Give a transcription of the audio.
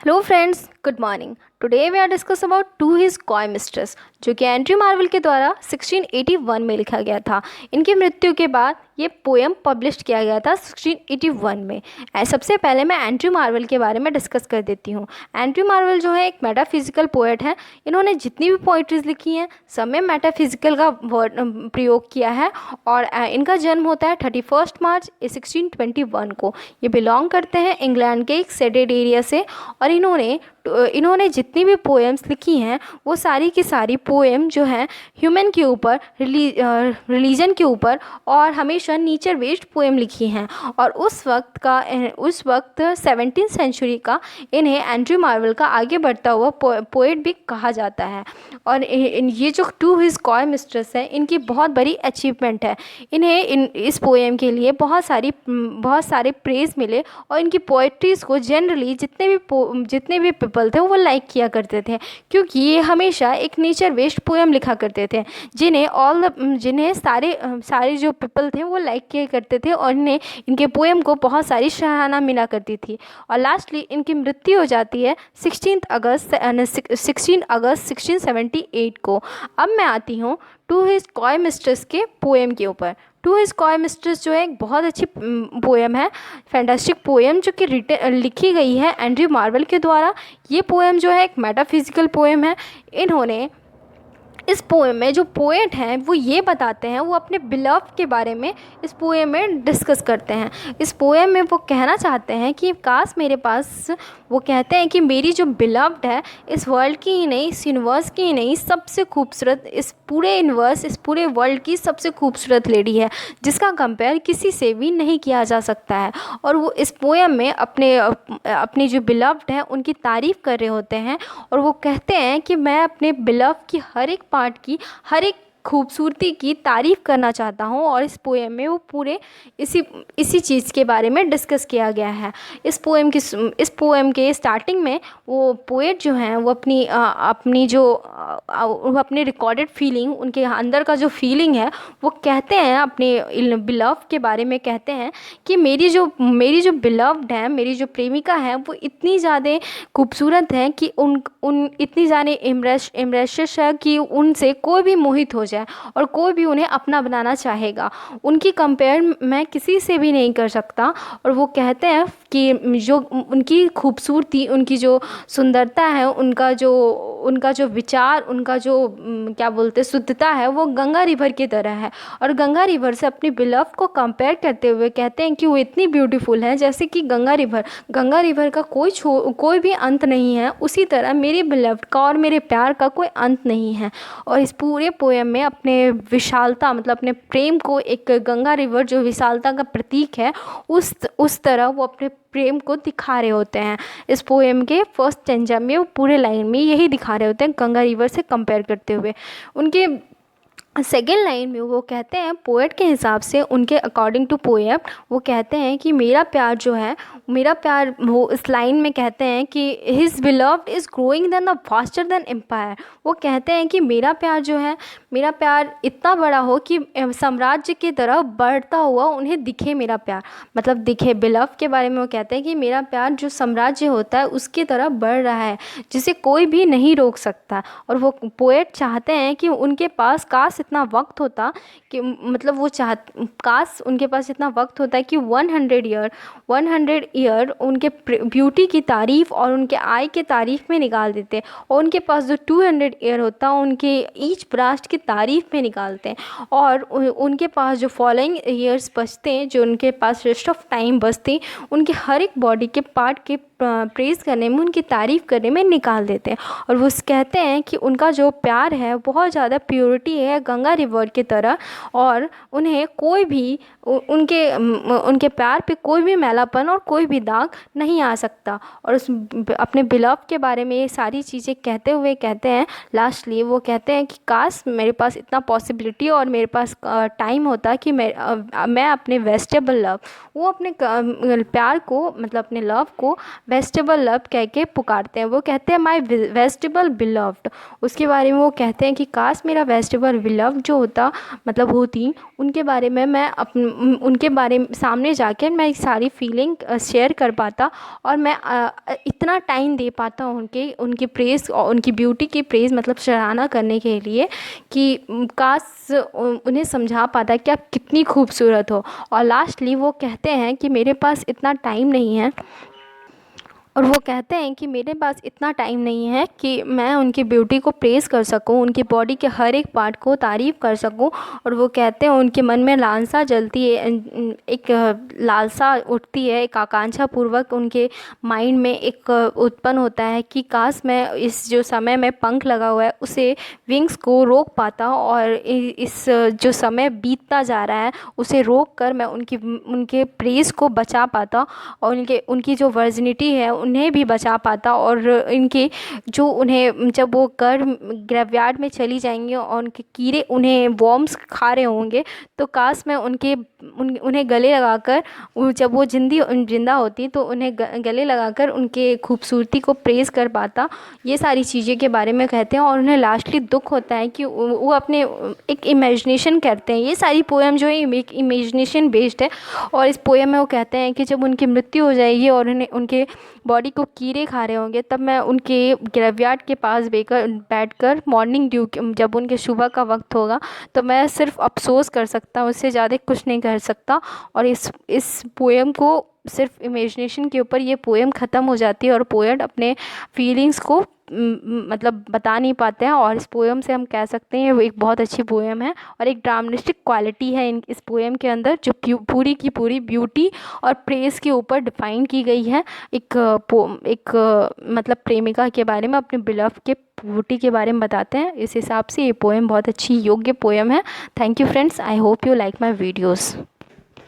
Hello friends, good morning. Today we are discuss about to his coy mistress, जो कि Andrew marvel के द्वारा 1681 में लिखा गया था। इनकी मृत्यु के बाद ये पोएम पब्लिश किया गया था 1681 में। सबसे पहले मैं एंड्रयू मार्वेल के बारे में डिस्कस कर देती हूँ। एंड्रयू मार्वेल जो है एक मेटाफिजिकल पोएट है। इन्होंने जितनी भी पोइट्रीज लिखी हैं सब में मेटाफिजिकल का वर्ड प्रयोग किया है। और इनका जन्म होता है 31 मार्च 1621 को। ये बिलोंग करते हैं इंग्लैंड के एक सेडेड एरिया से। और इन्होंने जितनी भी पोएम्स लिखी हैं वो सारी की सारी पोएम जो हैं ह्यूमन के ऊपर, रिलीजन के ऊपर और हमेशा नेचर बेस्ड पोएम लिखी हैं। और उस वक्त 17th सेंचुरी का इन्हें एंड्रयू मार्वेल का आगे बढ़ता हुआ पोएट भी कहा जाता है। और ये जो टू हिज कॉय मिस्ट्रेस है, इनकी बहुत बड़ी अचीवमेंट है। इन्हें इस पोएम के लिए बहुत सारे प्रेज़ मिले। और इनकी पोएट्रीज़ को जनरली जितने भी पीपल थे वो लाइक किया करते थे, क्योंकि ये हमेशा एक नेचर बेस्ड पोएम लिखा करते थे जिन्हें सारे जो पीपल थे वो लाइक किया करते थे। और इनके पोएम को बहुत सारी सराहना मिला करती थी। और लास्टली इनकी मृत्यु हो जाती है 16 अगस्त 1678 को। अब मैं आती हूँ टू हिज कॉय मिस्ट्रेस के पोएम के ऊपर। टू हिज कॉय मिस्ट्रेस जो है एक बहुत अच्छी पोएम है, फैंटास्टिक पोएम, जो कि लिखी गई है एंड्रयू मार्वेल के द्वारा। ये पोएम जो है एक मेटाफिजिकल पोएम है। इन्होंने इस पोएम में जो पोएट हैं वो ये बताते हैं, वो अपने बिलव के बारे में इस पोएम में डिस्कस करते हैं। इस पोएम में वो कहना चाहते हैं कि काश मेरे पास, वो कहते हैं कि मेरी जो बिलव्ड है इस वर्ल्ड की ही नहीं, इस यूनिवर्स की ही नहीं, सबसे खूबसूरत, इस पूरे यूनिवर्स, इस पूरे वर्ल्ड की सबसे खूबसूरत लेडी है, जिसका कंपेयर किसी से भी नहीं किया जा सकता है। और वो इस पोएम में अपनी जो बिलव्ड है उनकी तारीफ़ कर रहे होते हैं। और वो कहते हैं कि मैं अपने बिलव की हर एक पार्ट की, हर एक खूबसूरती की तारीफ़ करना चाहता हूँ। और इस पोएम में वो पूरे इसी चीज़ के बारे में डिस्कस किया गया है। इस पोएम के स्टार्टिंग में वो पोएट जो हैं वो अपनी रिकॉर्डेड फीलिंग, उनके अंदर का जो फीलिंग है वो कहते हैं, अपने बिलव के बारे में कहते हैं कि मेरी जो बिलव्ड है, मेरी जो प्रेमिका है, वो इतनी ज़्यादा खूबसूरत है कि उन इतनी ज़्यादा इम्प्रेसिव है कि उनसे कोई भी मोहित हो जाए और कोई भी उन्हें अपना बनाना चाहेगा। उनकी कंपेयर मैं किसी से भी नहीं कर सकता। और वो कहते हैं कि जो उनकी खूबसूरती, उनकी जो सुंदरता है, उनका जो विचार, उनका जो क्या बोलते शुद्धता है, वो गंगा रिवर की तरह है। और गंगा रिवर से अपनी बिलव को कंपेयर करते हुए कहते हैं कि वो इतनी ब्यूटीफुल है जैसे कि गंगा रिवर का कोई भी अंत नहीं है। उसी तरह मेरे बिलव्ड का और मेरे प्यार का कोई अंत नहीं है। और इस पूरे पोएम में अपने विशालता, मतलब अपने प्रेम को, एक गंगा रिवर जो विशालता का प्रतीक है, उस तरह वो अपने प्रेम को दिखा रहे होते हैं। इस पोएम के फर्स्ट स्टैंजा में वो पूरे लाइन में यही दिखा रहे होते हैं, गंगा रिवर से कंपेयर करते हुए। उनके सेकेंड लाइन में वो कहते हैं, पोएट के हिसाब से, उनके अकॉर्डिंग टू पोएट, वो कहते हैं कि मेरा प्यार जो है, वो इस लाइन में कहते हैं कि his beloved is growing then the faster than empire. वो कहते हैं कि मेरा प्यार जो है, मेरा प्यार इतना बड़ा हो कि साम्राज्य की तरह बढ़ता हुआ उन्हें दिखे मेरा प्यार, मतलब दिखे। बिलव के बारे में वो कहते हैं कि मेरा प्यार जो साम्राज्य होता है उसकी तरह बढ़ रहा है, जिसे कोई भी नहीं रोक सकता। और वो पोएट चाहते हैं कि उनके पास काश इतना वक्त होता कि, मतलब वो काश उनके पास इतना वक्त होता है कि 100 ईयर उनके ब्यूटी की तारीफ़ और उनके आई के तारीफ़ में निकाल देते। और उनके पास जो 200 ईयर होता है उनके ईच ब्रास्ट की तारीफ़ में निकालते हैं। और उनके पास जो फॉलोइंग ईयर्स बचते हैं, जो उनके पास रेस्ट ऑफ टाइम बचते, उनके हर एक बॉडी के पार्ट के प्रेज़ करने में, उनकी तारीफ़ करने में निकाल देते हैं। और वो कहते हैं कि उनका जो प्यार है बहुत ज़्यादा प्योरिटी है, गंगा रिवर की तरह। और उन्हें कोई भी उनके प्यार पे कोई भी मैलापन और कोई भी दाग नहीं आ सकता। और अपने बिलव के बारे में ये सारी चीज़ें कहते हुए कहते हैं, लास्टली वो कहते हैं कि काश मेरे पास इतना पॉसिबिलिटी और मेरे पास टाइम होता कि मैं अपने वेजिटेबल लव, वो अपने प्यार को मतलब अपने लव को वेजिटेबल लव कह के पुकारते हैं। वो कहते हैं माय वेजिटेबल बिलव्ड। उसके बारे में वो कहते हैं कि काश मेरा वेजिटेबल बिलव्ड जो होता मतलब होती, उनके बारे में मैं उनके बारे में सामने जाकर मैं सारी फीलिंग शेयर कर पाता और मैं इतना टाइम दे पाता उनकी प्रेज़ और उनकी ब्यूटी की प्रेज़ मतलब सराहना करने के लिए कि काश उन्हें समझा पाता कि आप कितनी खूबसूरत हो। और लास्टली वो कहते हैं कि मेरे पास इतना टाइम नहीं है, और वो कहते हैं कि मेरे पास इतना टाइम नहीं है कि मैं उनकी ब्यूटी को प्रेज़ कर सकूं, उनकी बॉडी के हर एक पार्ट को तारीफ़ कर सकूं। और वो कहते हैं उनके मन में लालसा जलती है, एक लालसा उठती है, एक आकांक्षा पूर्वक उनके माइंड में एक उत्पन्न होता है कि काश मैं इस जो समय में पंख लगा हुआ है उसे विंग्स को रोक पाता और इस जो समय बीतता जा रहा है उसे रोक कर मैं उनके प्रेज़ को बचा पाता और उनकी जो वर्जिनिटी है उन्हें भी बचा पाता। और इनके जो उन्हें जब वो ग्रेवयार्ड में चली जाएंगी और उनके कीड़े उन्हें वॉर्म्स खा रहे होंगे तो काश मैं उन्हें गले लगाकर जब वो जिंदा होती तो उन्हें गले लगाकर उनके खूबसूरती को प्रेज़ कर पाता। ये सारी चीज़ें के बारे में कहते हैं और उन्हें लास्टली दुख होता है कि वो अपने एक इमेजिनेशन करते हैं। ये सारी पोएम जो है एक इमेजिनेशन बेस्ड है और इस पोएम में वो कहते हैं कि जब उनकी मृत्यु हो जाएगी और उनके बॉडी को कीड़े खा रहे होंगे तब मैं उनके ग्रेवयार्ड के पास बैठकर मॉर्निंग ड्यू जब उनके सुबह का वक्त होगा तो मैं सिर्फ अफसोस कर सकता हूँ, उससे ज़्यादा कुछ नहीं कर सकता। और इस पोएम को सिर्फ इमेजिनेशन के ऊपर ये पोएम ख़त्म हो जाती है और पोएट अपने फीलिंग्स को मतलब बता नहीं पाते हैं। और इस पोएम से हम कह सकते हैं वो एक बहुत अच्छी पोएम है और एक ड्रामेटिक क्वालिटी है इस पोएम के अंदर जो पूरी की पूरी ब्यूटी और प्रेज़ के ऊपर डिफ़ाइन की गई है। एक मतलब प्रेमिका के बारे में अपने बिलव के ब्यूटी के बारे में बताते हैं। इस हिसाब से ये पोएम बहुत अच्छी योग्य पोएम है। Thank you friends, I hope you like my videos.